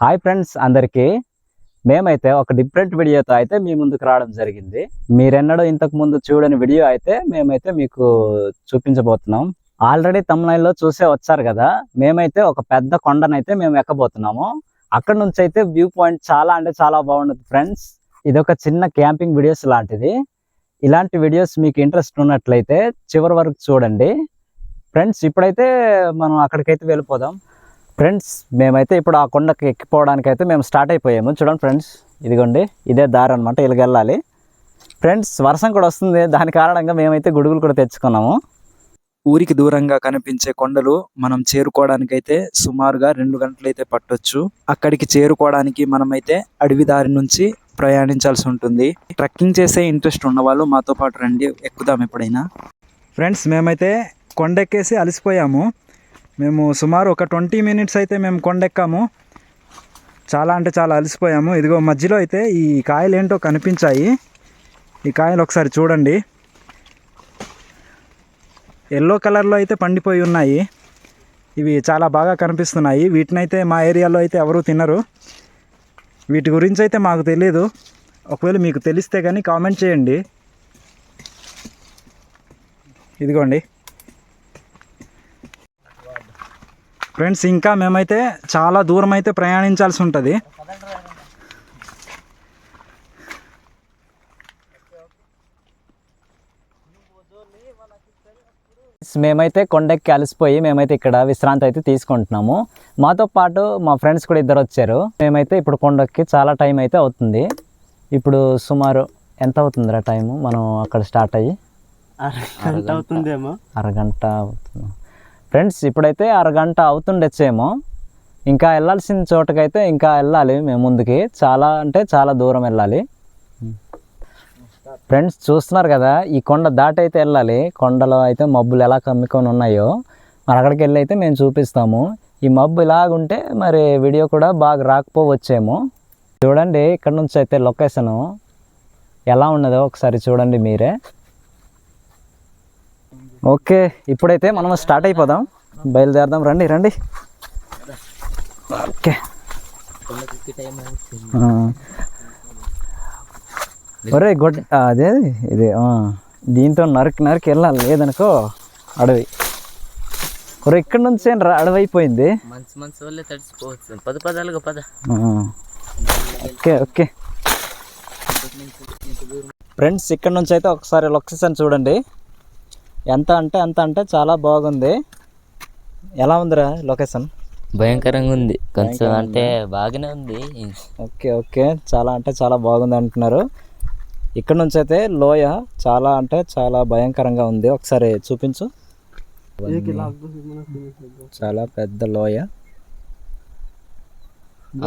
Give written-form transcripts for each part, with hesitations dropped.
Hi friends అందరికీ మేమైతే ఒక డిఫరెంట్ వీడియోతో అయితే మీ ముందుకు రావడం జరిగింది. మీరెన్నడూ ఇంతకు ముందు చూడని వీడియో అయితే మేమైతే మీకు చూపించబోతున్నాం. ఆల్రెడీ తమ్నైల్లో చూసే వచ్చారు కదా, మేమైతే ఒక పెద్ద కొండనైతే మేము ఎక్కబోతున్నాము. అక్కడ నుంచి అయితే వ్యూ పాయింట్ చాలా అంటే చాలా బాగుంటుంది ఫ్రెండ్స్. ఇది ఒక చిన్న క్యాంపింగ్ వీడియోస్ లాంటిది. ఇలాంటి వీడియోస్ మీకు ఇంట్రెస్ట్ ఉన్నట్లయితే చివరి వరకు చూడండి ఫ్రెండ్స్. ఇప్పుడైతే మనం అక్కడికైతే వెళ్ళిపోదాం ఫ్రెండ్స్. మేమైతే ఇప్పుడు ఆ కొండకి ఎక్కిపోవడానికి అయితే మేము స్టార్ట్ అయిపోయాము. చూడండి ఫ్రెండ్స్, ఇదిగోండి ఇదే దారి అనమాట, ఇలాగ వెళ్ళాలి ఫ్రెండ్స్. వర్షం కూడా వస్తుంది, దాని కారణంగా మేమైతే గొడుగులు కూడా తెచ్చుకున్నాము. ఊరికి దూరంగా కనిపించే కొండలు మనం చేరుకోవడానికైతే సుమారుగా 2 గంటలైతే పట్టొచ్చు. అక్కడికి చేరుకోవడానికి మనమైతే అడవి దారి నుంచి ప్రయాణించాల్సి ఉంటుంది. ట్రెక్కింగ్ చేసే ఇంట్రెస్ట్ ఉన్న వాళ్ళు మాతో పాటు రండి, ఎక్కుదాం ఎప్పుడైనా. ఫ్రెండ్స్, మేమైతే కొండెక్కేసి అలసిపోయాము. మేము సుమారు ఒక 20 మినిట్స్ అయితే మేము కొండెక్కాము. చాలా అంటే చాలా అలసిపోయాము. ఇదిగో మధ్యలో అయితే ఈ కాయలు ఏంటో కనిపించాయి. ఈ కాయలు ఒకసారి చూడండి, ఎల్లో కలర్లో అయితే పండిపోయి ఉన్నాయి. ఇవి చాలా బాగా కనిపిస్తున్నాయి. వీటినైతే మా ఏరియాలో అయితే ఎవరూ తినరు. వీటి గురించి అయితే మాకు తెలియదు. ఒకవేళ మీకు తెలిస్తే కానీ కామెంట్ చేయండి. ఇదిగోండి ఫ్రెండ్స్, ఇంకా మేమైతే చాలా దూరం అయితే ప్రయాణించాల్సి ఉంటుంది. మేమైతే కొండెక్కి అలసిపోయి మేమైతే ఇక్కడ విశ్రాంతి అయితే తీసుకుంటున్నాము. మాతో పాటు మా ఫ్రెండ్స్ కూడా ఇద్దరు వచ్చారు. మేమైతే ఇప్పుడు కొండెక్కి చాలా టైం అయితే అవుతుంది. ఇప్పుడు సుమారు ఎంత అవుతుందిరా టైము? మనం అక్కడ స్టార్ట్ అయ్యి అరగంట అవుతుందేమో. అరగంట అవుతుంది ఫ్రెండ్స్. ఇప్పుడైతే అరగంట అవుతుండొచ్చేమో. ఇంకా వెళ్ళాల్సిన చోటకైతే ఇంకా వెళ్ళాలి మేము ముందుకి. చాలా అంటే చాలా దూరం వెళ్ళాలి ఫ్రెండ్స్. చూస్తున్నారు కదా, ఈ కొండ దాటి అయితే వెళ్ళాలి. కొండలో అయితే మబ్బులు ఎలా కమ్ముకొని ఉన్నాయో మరి అక్కడికి వెళ్ళి అయితే మేము చూపిస్తాము. ఈ మబ్బు ఇలాగుంటే మరి వీడియో కూడా బాగా రాకపోవచ్చేమో. చూడండి ఇక్కడ నుంచి అయితే లొకేషను ఎలా ఉన్నదో ఒకసారి చూడండి మీరే. ఓకే, ఇప్పుడైతే మనం స్టార్ట్ అయిపోదాం, బయలుదేరదాం. రండి రండి. ఓకే, ఒరే అదే ఇది దీంతో నరికి వెళ్ళాలి, లేదనుకో అడవి. ఒరే ఇక్కడ నుంచి అడవి అయిపోయింది. ఓకే ఓకే ఫ్రెండ్స్, ఇక్కడ నుంచి అయితే ఒకసారి లొకేషన్ చూడండి. ఎంత అంటే చాలా బాగుంది. ఎలా ఉందిరా లొకేషన్? భయంకరంగా ఉంది, కొంచెం అంటే బాగానే ఉంది. ఓకే ఓకే, చాలా అంటే చాలా బాగుంది అంటున్నారు. ఇక్కడ నుంచి అయితే లోయ చాలా అంటే చాలా భయంకరంగా ఉంది. ఒకసారి చూపించు. చాలా పెద్ద లోయ.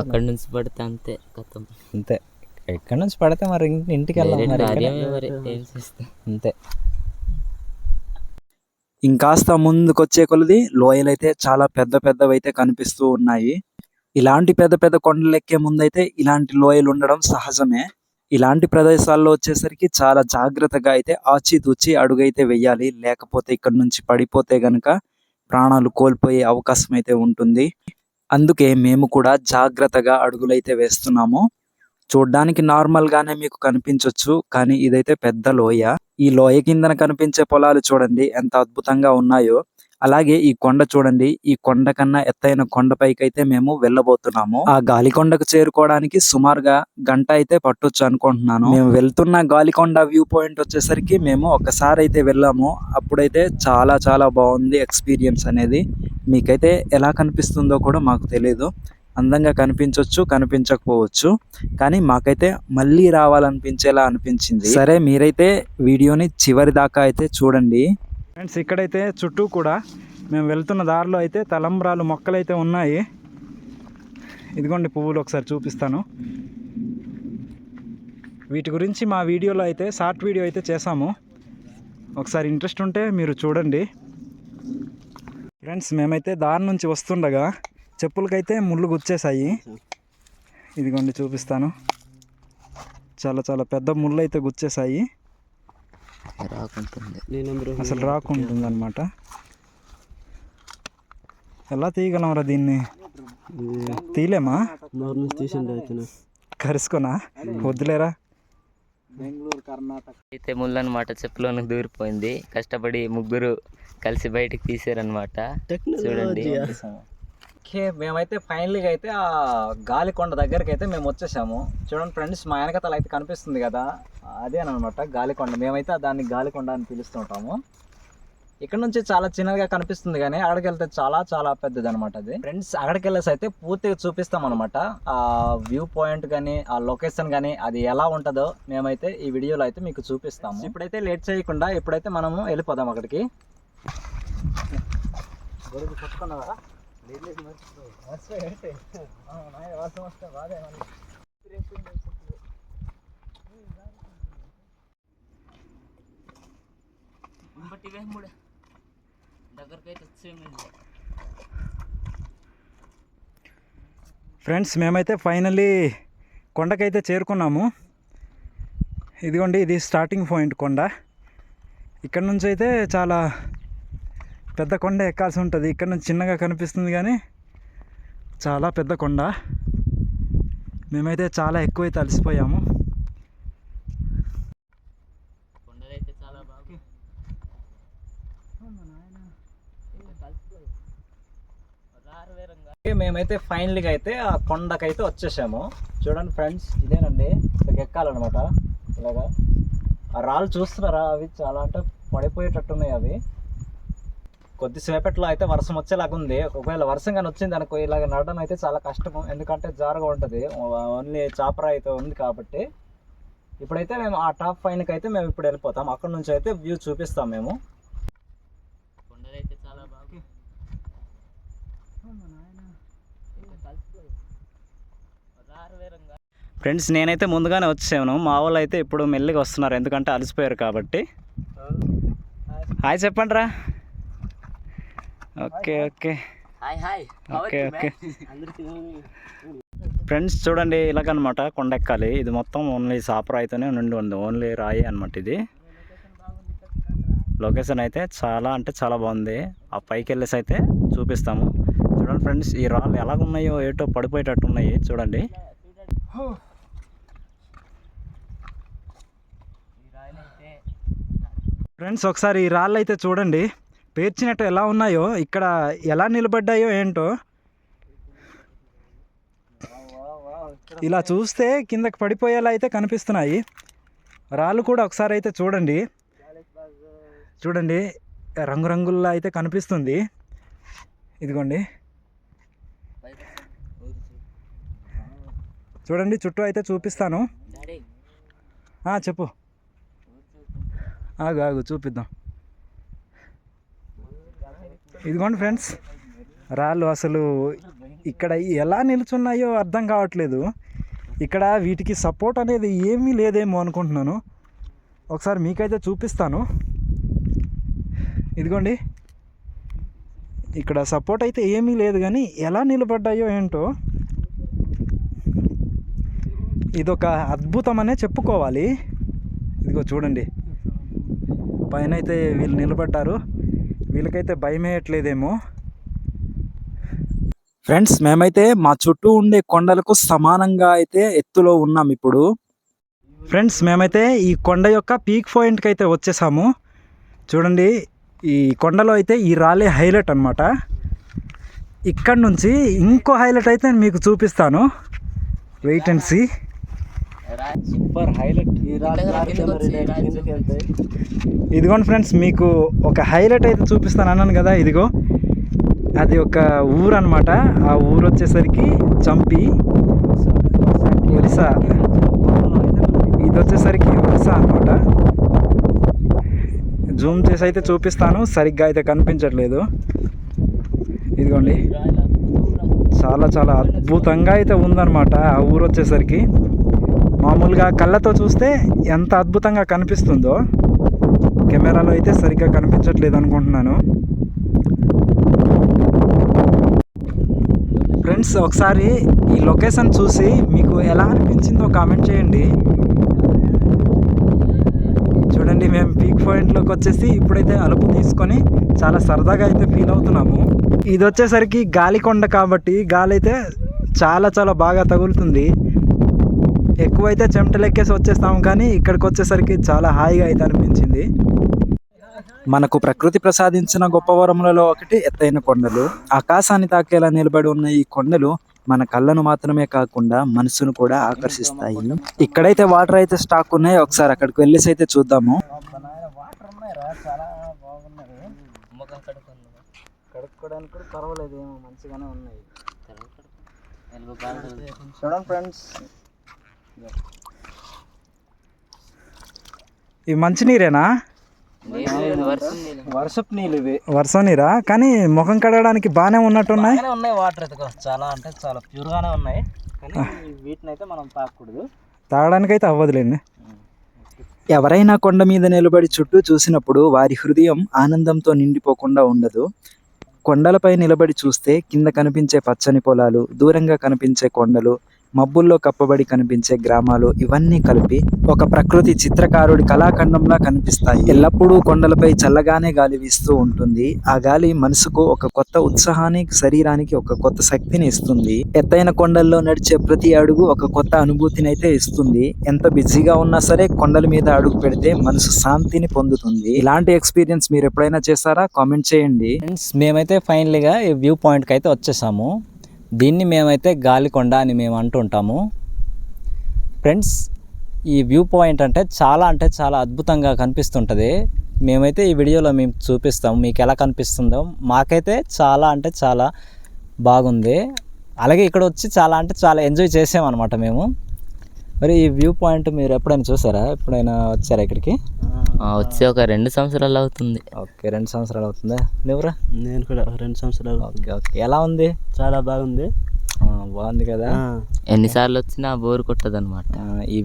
అక్కడ నుంచి పడితే అంతే కథం. అంతే, ఇక్కడ నుంచి పడితే మరి ఇంటికి వెళ్ళాలి అంతే. ఇంకాస్త ముందుకొచ్చే కొలది లోయలైతే చాలా పెద్దవైతే కనిపిస్తూ ఉన్నాయి. ఇలాంటి పెద్ద కొండలు ఎక్కే ముందైతే ఇలాంటి లోయలు ఉండడం సహజమే. ఇలాంటి ప్రదేశాల్లో వచ్చేసరికి చాలా జాగ్రత్తగా అయితే ఆచితూచి అడుగైతే వెయ్యాలి. లేకపోతే ఇక్కడ నుంచి పడిపోతే గనక ప్రాణాలు కోల్పోయే అవకాశం అయితే ఉంటుంది. అందుకే మేము కూడా జాగ్రత్తగా అడుగులైతే వేస్తున్నాము. చూడ్డానికి నార్మల్ గానే మీకు కనిపించవచ్చు, కానీ ఇదైతే పెద్ద లోయ. ఈ లోయ కిందన కనిపించే పొలాలు చూడండి ఎంత అద్భుతంగా ఉన్నాయో. అలాగే ఈ కొండ చూడండి, ఈ కొండ కన్నా ఎత్తైన కొండపైకి అయితే మేము వెళ్ళబోతున్నాము. ఆ గాలికొండకు చేరుకోవడానికి సుమారుగా గంట అయితే పట్టొచ్చు అనుకుంటున్నాను. మేము వెళ్తున్న గాలికొండ వ్యూ పాయింట్ వచ్చేసరికి మేము ఒకసారి అయితే వెళ్ళాము. అప్పుడైతే చాలా చాలా బాగుంది ఎక్స్పీరియన్స్ అనేది. మీకైతే ఎలా కనిపిస్తుందో కూడా మాకు తెలియదు. అందంగా కనిపించవచ్చు, కనిపించకపోవచ్చు, కానీ మాకైతే మళ్ళీ రావాలనిపించేలా అనిపించింది. సరే, మీరైతే వీడియోని చివరి దాకా అయితే చూడండి ఫ్రెండ్స్. ఇక్కడైతే చుట్టూ కూడా మేము వెళ్తున్న దారిలో అయితే తలంబ్రాలు మొక్కలు అయితే ఉన్నాయి. ఇదిగోండి పువ్వులు, ఒకసారి చూపిస్తాను. వీటి గురించి మా వీడియోలో అయితే షార్ట్ వీడియో అయితే చేసాము. ఒకసారి ఇంట్రెస్ట్ ఉంటే మీరు చూడండి ఫ్రెండ్స్. మేమైతే దారి నుంచి వస్తుండగా చెప్పులకైతే ముళ్ళు గుచ్చేసాయి. ఇదిగోండి చూపిస్తాను. చాలా చాలా పెద్ద ముళ్ళు అయితే గుచ్చేసాయి. అసలు రాకుంటుంది అనమాట. ఎలా తీయగలమరా దీన్ని? తీలేమా తీసిండు అయితే కరుసుకోనా వద్దులేరా. బెంగళూరు కర్ణాటక అయితే ముళ్ళనమాట చెప్పులోనికి దూరిపోయింది. కష్టపడి ముగ్గురు కలిసి బయటికి తీసారనమాట. చూడండి. ఓకే, మేమైతే ఫైనల్గా అయితే ఆ గాలికొండ దగ్గరికి అయితే మేము వచ్చేసాము. చూడండి ఫ్రెండ్స్, మా వెనకతల అయితే కనిపిస్తుంది కదా, అదేనమాట గాలికొండ. మేమైతే దాన్ని గాలికొండ అని పిలుస్తుంటాము. ఇక్కడ నుంచి చాలా చిన్నగా కనిపిస్తుంది కానీ అక్కడికి వెళ్తే చాలా చాలా పెద్దది అనమాట అది. ఫ్రెండ్స్, అక్కడికి వెళ్ళేసి అయితే పూర్తిగా చూపిస్తాం అనమాట. ఆ వ్యూ పాయింట్ కానీ ఆ లొకేషన్ కానీ అది ఎలా ఉంటుందో మేమైతే ఈ వీడియోలో అయితే మీకు చూపిస్తాము. ఇప్పుడైతే లేట్ చేయకుండా ఇప్పుడైతే మనము వెళ్ళిపోదాం అక్కడికి. ఫ్రెండ్స్, మేమైతే ఫైనల్లీ కొండకైతే చేరుకున్నాము. ఇదిగోండి, ఇది స్టార్టింగ్ పాయింట్ కొండ. ఇక్కడ నుంచి అయితే చాలా పెద్ద కొండ ఎక్కాల్సి ఉంటుంది. ఇక్కడ నుంచి చిన్నగా కనిపిస్తుంది కానీ చాలా పెద్ద కొండ. మేమైతే చాలా ఎక్కువైతే అలసిపోయాము. మేమైతే ఫైనల్గా అయితే ఆ కొండకైతే వచ్చేసాము. చూడండి ఫ్రెండ్స్, ఇదేనండి, ఇక్కడికి ఎక్కాలన్నమాట. ఇలాగా ఆ రాళ్ళు చూస్తున్నారా, అవి చాలా అంటే పడిపోయేటట్టున్నాయి. అవి కొద్దిసేపట్లో అయితే వర్షం వచ్చేలాగా ఉంది. ఒకవేళ వర్షం కానీ వచ్చింది అనుకో, ఇలాగ నడడం అయితే చాలా కష్టము, ఎందుకంటే జారుగా ఉంటుంది. ఓన్లీ చాపరా అయితే ఉంది కాబట్టి. ఇప్పుడైతే మేము ఆ టాప్ పైనకి అయితే మేము ఇప్పుడు వెళ్ళిపోతాం. అక్కడ నుంచి అయితే వ్యూ చూపిస్తాం మేము. ఫ్రెండ్స్, నేనైతే ముందుగానే వచ్చాను. మా వాళ్ళు అయితే ఇప్పుడు మెల్లిగా వస్తున్నారు, ఎందుకంటే అలసిపోయారు కాబట్టి. హాయ్ చెప్పండి రా. Okay okay okay okay friends, చూడండి ఇలాగనమాట కొండ ఎక్కాలి. ఇది మొత్తం ఓన్లీ సాపరాయితోనే నుండి ఉంది, ఓన్లీ రాయి అనమాట. ఇది లొకేషన్ అయితే చాలా అంటే చాలా బాగుంది. ఆ పైకి వెళ్ళేసి అయితే చూపిస్తాము. చూడండి ఫ్రెండ్స్, ఈ రాళ్ళు ఎలాగున్నాయో ఏటో పడిపోయేటట్టు ఉన్నాయి. చూడండి. ఫ్రెండ్స్, ఒకసారి ఈ రాళ్ళు అయితే చూడండి, పేర్చినట్టు ఎలా ఉన్నాయో, ఇక్కడ ఎలా నిలబడ్డాయో ఏంటో. ఇలా చూస్తే కిందకి పడిపోయేలా అయితే కనిపిస్తున్నాయి రాళ్ళు కూడా. ఒకసారి అయితే చూడండి, చూడండి రంగురంగుల్లా అయితే కనిపిస్తుంది. ఇదిగోండి, చూడండి చుట్టూ అయితే చూపిస్తాను. చెప్పు. ఆగు ఆగు చూపిద్దాం. ఇదిగోండి ఫ్రెండ్స్, రాళ్ళు అసలు ఇక్కడ ఎలా నిల్చున్నాయో అర్థం కావట్లేదు. ఇక్కడ వీటికి సపోర్ట్ అనేది ఏమీ లేదేమో అనుకుంటున్నాను. ఒకసారి మీకైతే చూపిస్తాను. ఇదిగోండి, ఇక్కడ సపోర్ట్ అయితే ఏమీ లేదు కానీ ఎలా నిలబడ్డాయో ఏంటో. ఇదొక అద్భుతం అనే చెప్పుకోవాలి. ఇదిగో చూడండి, పైన అయితే వీళ్ళు నిలబడ్డారు. వీళ్ళకైతే భయమేయట్లేదేమో. ఫ్రెండ్స్, మేమైతే మా చుట్టూ ఉండే కొండలకు సమానంగా అయితే ఎత్తులో ఉన్నాం ఇప్పుడు. ఫ్రెండ్స్, మేమైతే ఈ కొండ యొక్క పీక్ పాయింట్కి అయితే వచ్చేసాము. చూడండి, ఈ కొండలో అయితే ఈ రాలే హైలైట్ అనమాట. ఇక్కడ నుంచి ఇంకో హైలైట్ అయితే నేను మీకు చూపిస్తాను. Wait and see. Super highlight. ఇదిగోండి ఫ్రెండ్స్, మీకు ఒక హైలైట్ అయితే చూపిస్తాను అన్నాను కదా. ఇదిగో అది ఒక ఊరు అనమాట. ఆ ఊరు వచ్చేసరికి చంపి ఒరిస్సా. ఇది వచ్చేసరికి ఒరిస్సా అనమాట. జూమ్ చేసి అయితే చూపిస్తాను, సరిగ్గా అయితే కనిపించట్లేదు. ఇదిగోండి, చాలా చాలా అద్భుతంగా అయితే ఉందన్నమాట ఆ ఊరు వచ్చేసరికి. మామూలుగా కళ్ళతో చూస్తే ఎంత అద్భుతంగా కనిపిస్తుందో కెమెరాలో అయితే సరిగ్గా కనిపించట్లేదు అనుకుంటున్నాను. ఫ్రెండ్స్, ఒకసారి ఈ లొకేషన్ చూసి మీకు ఎలా అనిపించిందో కామెంట్ చేయండి. చూడండి, మేము పీక్ పాయింట్లోకి వచ్చేసి ఇప్పుడైతే అలుపు తీసుకొని చాలా సరదాగా అయితే ఫీల్ అవుతున్నాము. ఇది వచ్చేసరికి గాలికొండ కాబట్టి గాలి అయితే చాలా చాలా బాగా తగులుతుంది. ఎక్కువైతే చెమటలు ఎక్కేసి వచ్చేస్తాము, కానీ ఇక్కడికి వచ్చేసరికి చాలా హాయిగా అయితే అనిపించింది. మనకు ప్రకృతి ప్రసాదించిన గొప్ప వరములలో ఒకటి ఎత్తైన కొండలు. ఆకాశాన్ని తాకేలా నిలబడి ఉన్న ఈ కొండలు మన కళ్ళను మాత్రమే కాకుండా మనసును కూడా ఆకర్షిస్తాయి. ఇక్కడైతే వాటర్ అయితే స్టాక్ ఉన్నాయి, ఒకసారి అక్కడికి వెళ్ళేసి అయితే చూద్దాము. కడుక్కోవడానికి కూడా పర్వాలేదు, ఏమో మంచిగానే ఉన్నాయి. చూడండి ఫ్రెండ్స్, ఇవి మంచినీరేనా? వర్షపు నీళ్ళు ఇవి. వర్షం నీరా? కానీ ముఖం కడగడానికి బాగానే ఉన్నట్టున్నాయి. ఉన్నాయి వాటర్ అయితే చాలా అంటే చాలా ప్యూర్గానే ఉన్నాయి, కానీ వీటిని అయితే మనం తాగకూడదు. తాగడానికైతే అవ్వదులేండి. ఎవరైనా కొండ మీద నిలబడి చుట్టూ చూసినప్పుడు వారి హృదయం ఆనందంతో నిండిపోకుండా ఉండదు. కొండలపై నిలబడి చూస్తే కింద కనిపించే పచ్చని పొలాలు, దూరంగా కనిపించే కొండలు, మబ్బుల్లో కప్పబడి కనిపించే గ్రామాలు, ఇవన్నీ కలిపి ఒక ప్రకృతి చిత్రకారుడి కళాఖండంలా కనిపిస్తాయి. ఎల్లప్పుడూ కొండలపై చల్లగానే గాలి వీస్తూ ఉంటుంది. ఆ గాలి మనసుకు ఒక కొత్త ఉత్సాహాన్ని, శరీరానికి ఒక కొత్త శక్తిని ఇస్తుంది. ఎత్తైన కొండల్లో నడిచే ప్రతి అడుగు ఒక కొత్త అనుభూతిని అయితే ఇస్తుంది. ఎంత బిజీగా ఉన్నా సరే కొండల మీద అడుగు పెడితే మనసు శాంతిని పొందుతుంది. ఇలాంటి ఎక్స్పీరియన్స్ మీరు ఎప్పుడైనా చేశారా? కామెంట్ చేయండి. ఫ్రెండ్స్, మేమైతే ఫైనల్గా ఈ వ్యూ పాయింట్కి అయితే వచ్చేసాము. దీన్ని మేమైతే గాలికొండ అని మేము అంటుంటాము. ఫ్రెండ్స్, ఈ వ్యూ పాయింట్ అంటే చాలా అద్భుతంగా కనిపిస్తుంటుంది. మేమైతే ఈ వీడియోలో మేము చూపిస్తాము మీకు ఎలా కనిపిస్తుందో. మాకైతే చాలా బాగుంది. అలాగే ఇక్కడ వచ్చి చాలా ఎంజాయ్ చేసామన్నమాట మేము. మరి ఈ వ్యూ పాయింట్ మీరు ఎప్పుడైనా చూసారా? ఎప్పుడైనా వచ్చారా ఇక్కడికి? వచ్చి ఒక 2 సంవత్సరాలు అవుతుంది. ఓకే, 2 సంవత్సరాలు అవుతుందా? నువ్వురా? నేను కూడా 2 సంవత్సరాలు. ఓకే, ఎలా ఉంది? చాలా బాగుంది. బాగుంది కదా? ఎన్నిసార్లు వచ్చినా బోర్ కొట్టదు అనమాట. ఈ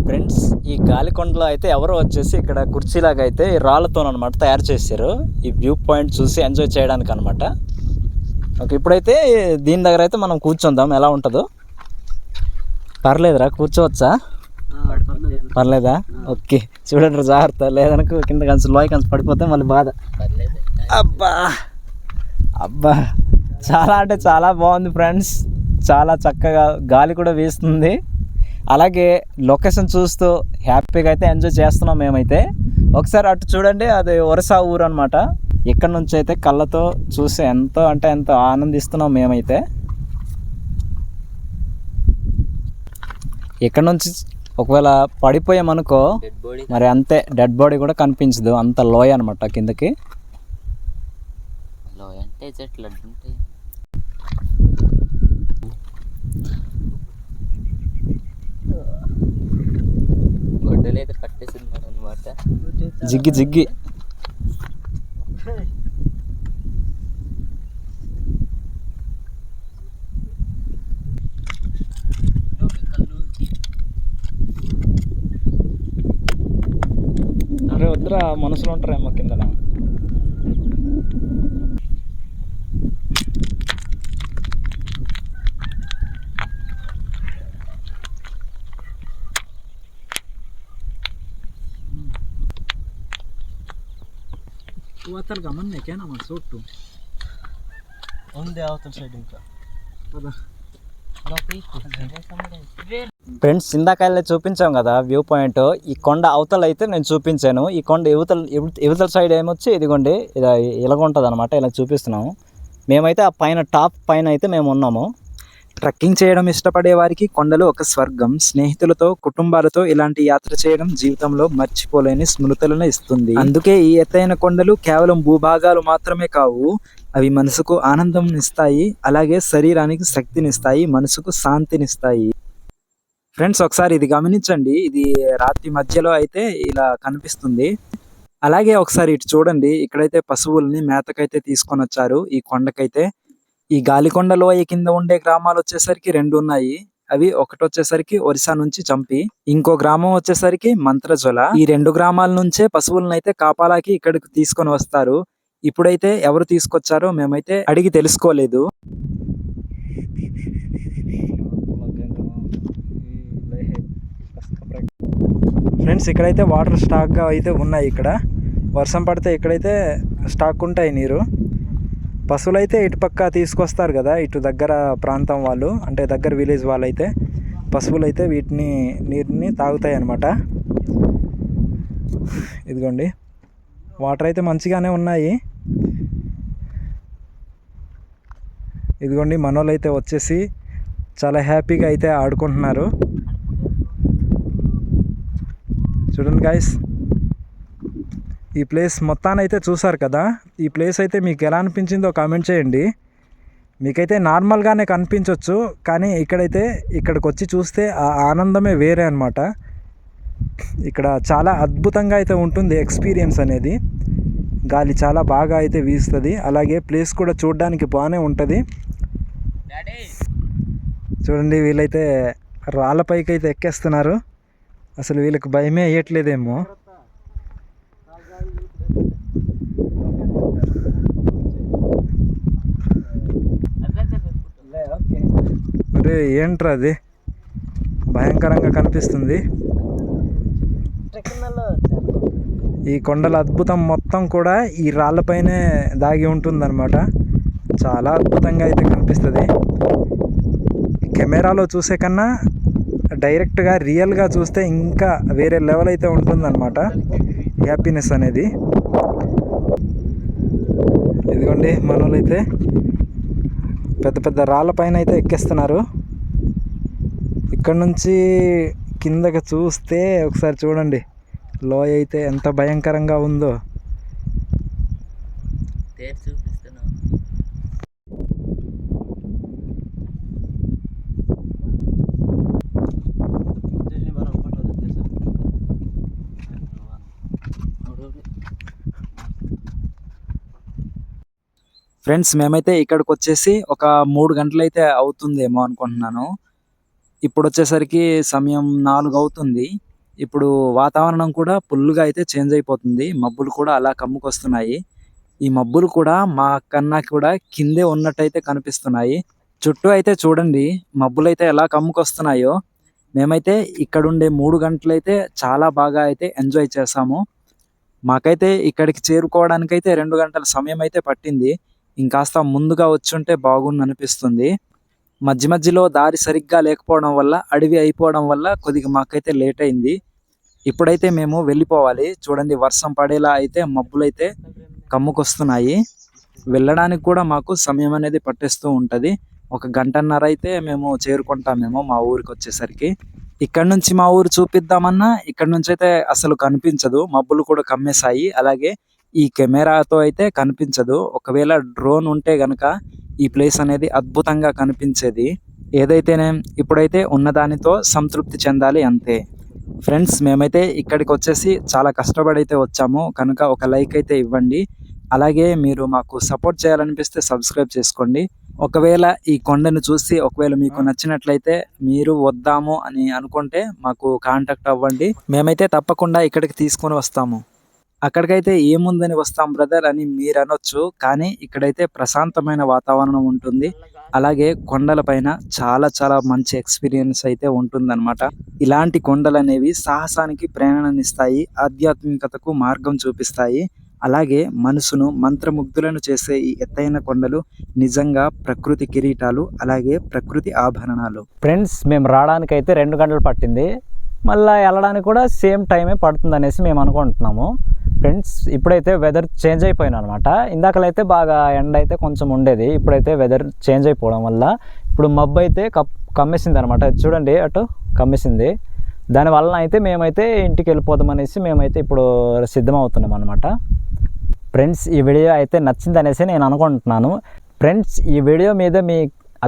ఫ్రెండ్స్, ఈ గాలికొండలో అయితే ఎవరో వచ్చేసి ఇక్కడ కుర్చీలాగా అయితే రాళ్ళతో అనమాట తయారు చేశారు, ఈ వ్యూ పాయింట్ చూసి ఎంజాయ్ చేయడానికి అనమాట. ఓకే, ఇప్పుడైతే దీని దగ్గర అయితే మనం కూర్చుందాం, ఎలా ఉంటుందో. పర్లేదురా, కూర్చోవచ్చా? పర్లేదా? ఓకే, చూడండి జాగ్రత్త, లేదనుకో కింద కంచి లోయ కంచి పడిపోతే మళ్ళీ బాధ. అబ్బా చాలా అంటే చాలా బాగుంది ఫ్రెండ్స్. చాలా చక్కగా గాలి కూడా వీస్తుంది. అలాగే లొకేషన్ చూస్తూ హ్యాపీగా అయితే ఎంజాయ్ చేస్తున్నాం మేమైతే. ఒకసారి అటు చూడండి, అది ఒరిస్సా ఊరు అనమాట. ఇక్కడ నుంచి అయితే కళ్ళతో చూసి ఎంతో ఆనందిస్తున్నాం మేమైతే. ఇక్కడ నుంచి ఒకవేళ పడిపోయామనుకో మరి అంతే, డెడ్ బాడీ కూడా కనిపించదు, అంత లోయ అనమాట కిందకి. లోయ అంటే చెట్లు ఉంటాయి. గొడ్డలు అయితే కట్టేసింది అనమాట. జిగ్గి అరే వద్దురా, మనుషులు ఉంటారేమో కిందన. అవతల గమనికేనా మన చోటు ఉంది, అవతల సైడ్ ఇంకా. ఫ్రెండ్స్, ఇందాక చూపించాం కదా వ్యూ పాయింట్. ఈ కొండ అవతల అయితే నేను చూపించాను. ఈ కొండ యువతల సైడ్ ఏమొచ్చి ఇదిగోండి, ఇలా ఇలాగుంటుంది అనమాట. ఇలా చూపిస్తున్నాము. మేమైతే ఆ పైన టాప్ పైన అయితే మేము ఉన్నాము. ట్రెక్కింగ్ చేయడం ఇష్టపడే వారికి కొండలు ఒక స్వర్గం. స్నేహితులతో, కుటుంబాలతో ఇలాంటి యాత్ర చేయడం జీవితంలో మర్చిపోలేని స్మృతులను ఇస్తుంది. అందుకే ఈ ఎత్తైన కొండలు కేవలం భూభాగాలు మాత్రమే కావు, అవి మనసుకు ఆనందం ఇస్తాయి, అలాగే శరీరానికి శక్తినిస్తాయి, మనసుకు శాంతినిస్తాయి. ఫ్రెండ్స్, ఒకసారి ఇది గమనించండి. ఇది రాత్రి మధ్యలో అయితే ఇలా కనిపిస్తుంది. అలాగే ఒకసారి ఇటు చూడండి, ఇక్కడైతే పశువుల్ని మేతకైతే తీసుకొని వచ్చారు ఈ కొండకైతే. ఈ గాలికొండ లోయ కింద ఉండే గ్రామాలు వచ్చేసరికి 2 ఉన్నాయి. అవి ఒకటి వచ్చేసరికి ఒరిస్సా నుంచి చంపి, ఇంకో గ్రామం వచ్చేసరికి మంత్రజొల. ఈ 2 గ్రామాల నుంచే పశువులను అయితే కాపాలాకి ఇక్కడికి తీసుకొని వస్తారు. ఇప్పుడైతే ఎవరు తీసుకొచ్చారో మేమైతే అడిగి తెలుసుకోలేదు. ఫ్రెండ్స్ ఇక్కడైతే వాటర్ స్టాక్గా అయితే ఉన్నాయి. ఇక్కడ వర్షం పడితే ఇక్కడైతే స్టాక్ ఉంటాయి నీరు. పశువులు అయితే ఇటు పక్క తీసుకొస్తారు కదా, ఇటు దగ్గర ప్రాంతం వాళ్ళు, అంటే దగ్గర విలేజ్ వాళ్ళు అయితే పశువులు అయితే నీరుని తాగుతాయి అన్నమాట. ఇదిగోండి వాటర్ అయితే మంచిగానే ఉన్నాయి. ఇదిగోండి మనోళ్ళు అయితే వచ్చేసి చాలా హ్యాపీగా అయితే ఆడుకుంటున్నారు. చూడండి గైస్, ఈ ప్లేస్ మొత్తానైతే చూసారు కదా. ఈ ప్లేస్ అయితే మీకు ఎలా అనిపించిందో కామెంట్ చేయండి. మీకైతే నార్మల్గానే కనిపించవచ్చు, కానీ ఇక్కడికి వచ్చి చూస్తే ఆ ఆనందమే వేరే అన్నమాట. ఇక్కడ చాలా అద్భుతంగా అయితే ఉంటుంది ఎక్స్పీరియన్స్ అనేది. గాలి చాలా బాగా అయితే వీస్తుంది, అలాగే ప్లేస్ కూడా చూడడానికి బాగానే ఉంటుంది. చూడండి వీళ్ళైతే రాళ్ళపైకి అయితే ఎక్కేస్తున్నారు. అసలు వీళ్ళకి భయమే వేయట్లేదేమో. అరే ఏంట్రా అది భయంకరంగా కనిపిస్తుంది. ఈ కొండల అద్భుతం మొత్తం కూడా ఈ రాళ్ళపైనే దాగి ఉంటుందన్నమాట. చాలా అద్భుతంగా అయితే కనిపిస్తుంది. కెమెరాలో చూసే కన్నా డైరెక్ట్గా రియల్గా చూస్తే ఇంకా వేరే లెవెల్ అయితే ఉంటుందన్నమాట హ్యాపీనెస్ అనేది. ఇదిగోండి మనోళ్ళు అయితే పెద్ద పెద్ద రాళ్ళపైన అయితే ఎక్కేస్తున్నారు. ఇక్కడ నుంచి కిందకి చూస్తే ఒకసారి చూడండి లోయ అయితే ఎంత భయంకరంగా ఉందో. ఫ్రెండ్స్ మేమైతే ఇక్కడికి వచ్చేసి ఒక 3 గంటలు అయితే అవుతుందేమో అనుకుంటున్నాను. ఇప్పుడు వచ్చేసరికి సమయం 4 అవుతుంది. ఇప్పుడు వాతావరణం కూడా ఫుల్గా అయితే చేంజ్ అయిపోతుంది. మబ్బులు కూడా అలా కమ్ముకొస్తున్నాయి. ఈ మబ్బులు కూడా మా కన్నా కూడా కిందే ఉన్నట్టయితే కనిపిస్తున్నాయి. చుట్టూ అయితే చూడండి మబ్బులు అయితే ఎలా కమ్ముకొస్తున్నాయో. మేమైతే ఇక్కడుండే 3 గంటలు అయితే చాలా బాగా అయితే ఎంజాయ్ చేసాము. మాకైతే ఇక్కడికి చేరుకోవడానికైతే 2 గంటల సమయం అయితే పట్టింది. ఇంకాస్త ముందుగా వచ్చుంటే బాగుంది అనిపిస్తుంది. మధ్య మధ్యలో దారి సరిగ్గా లేకపోవడం వల్ల, అడవి అయిపోవడం వల్ల కొద్దిగా మాకైతే లేట్ అయింది. ఇప్పుడైతే మేము వెళ్ళిపోవాలి. చూడండి వర్షం పడేలా అయితే మబ్బులైతే కమ్ముకొస్తున్నాయి. వెళ్ళడానికి కూడా మాకు సమయం అనేది పట్టేస్తూ ఉంటుంది. 1 గంటన్నర అయితే మేము చేరుకుంటామేమో మా ఊరికి వచ్చేసరికి. ఇక్కడ నుంచి మా ఊరు చూపిద్దామన్నా ఇక్కడ నుంచి అయితే అసలు కనిపించదు, మబ్బులు కూడా కమ్మేశాయి. అలాగే ఈ కెమెరాతో అయితే కనిపించదు. ఒకవేళ డ్రోన్ ఉంటే గనక ఈ ప్లేస్ అనేది అద్భుతంగా కనిపించేది. ఏదైతేనే ఇప్పుడైతే ఉన్నదానితో సంతృప్తి చెందాలి అంతే. ఫ్రెండ్స్ మేమైతే ఇక్కడికి వచ్చేసి చాలా కష్టపడి అయితే వచ్చాము కనుక ఒక లైక్ అయితే ఇవ్వండి. అలాగే మీరు మాకు సపోర్ట్ చేయాలనిపిస్తే సబ్స్క్రైబ్ చేసుకోండి. ఒకవేళ ఈ కొండను చూసి ఒకవేళ మీకు నచ్చినట్లయితే మీరు వద్దాము అని అనుకుంటే మాకు కాంటాక్ట్ అవ్వండి. మేమైతే తప్పకుండా ఇక్కడికి తీసుకొని వస్తాము. అక్కడికైతే ఏముందని వస్తాం బ్రదర్ అని మీరు అనొచ్చు, కానీ ఇక్కడైతే ప్రశాంతమైన వాతావరణం ఉంటుంది. అలాగే కొండలపైన చాలా చాలా మంచి ఎక్స్పీరియన్స్ అయితే ఉంటుందన్నమాట. ఇలాంటి కొండలు అనేవి సాహసానికి ప్రేరణనిస్తాయి, ఆధ్యాత్మికతకు మార్గం చూపిస్తాయి. అలాగే మనసును మంత్రముగ్ధులను చేసే ఈ ఎత్తైన కొండలు నిజంగా ప్రకృతి కిరీటాలు, అలాగే ప్రకృతి ఆభరణాలు. ఫ్రెండ్స్ మేము రావడానికైతే 2 గంటలు పట్టింది, మళ్ళీ వెళ్ళడానికి కూడా సేమ్ టైమే పడుతుంది అనేసి మేము అనుకుంటున్నాము. ఫ్రెండ్స్ ఇప్పుడైతే వెదర్ చేంజ్ అయిపోయింది అనమాట. ఇందాకలైతే బాగా ఎండ అయితే కొంచెం ఉండేది, ఇప్పుడైతే వెదర్ చేంజ్ అయిపోవడం వల్ల ఇప్పుడు మబ్బు అయితే కమ్మేసింది అనమాట. చూడండి అటు కమ్మేసింది. దానివల్ల అయితే మేమైతే ఇంటికి వెళ్ళిపోదాం అనేసి మేమైతే ఇప్పుడు సిద్ధమవుతున్నాం అనమాట. ఫ్రెండ్స్ ఈ వీడియో అయితే నచ్చింది అనేసి నేను అనుకుంటున్నాను. ఫ్రెండ్స్ ఈ వీడియో మీద మీ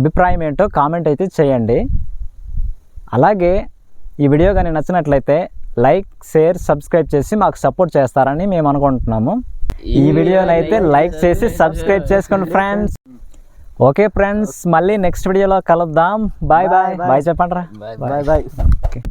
అభిప్రాయం ఏంటో కామెంట్ అయితే చేయండి. అలాగే ఈ వీడియో కానీ నచ్చినట్లయితే లైక్, షేర్, సబ్స్క్రైబ్ చేసి మాకు సపోర్ట్ చేస్తారని మేము అనుకుంటున్నాము. ఈ వీడియోని అయితే లైక్ చేసి సబ్స్క్రైబ్ చేసుకోండి ఫ్రెండ్స్. ఓకే ఫ్రెండ్స్, మళ్ళీ నెక్స్ట్ వీడియోలో కలుద్దాం. Bye bye. బాయ్ చెప్పండి రా. Bye bye. ఓకే.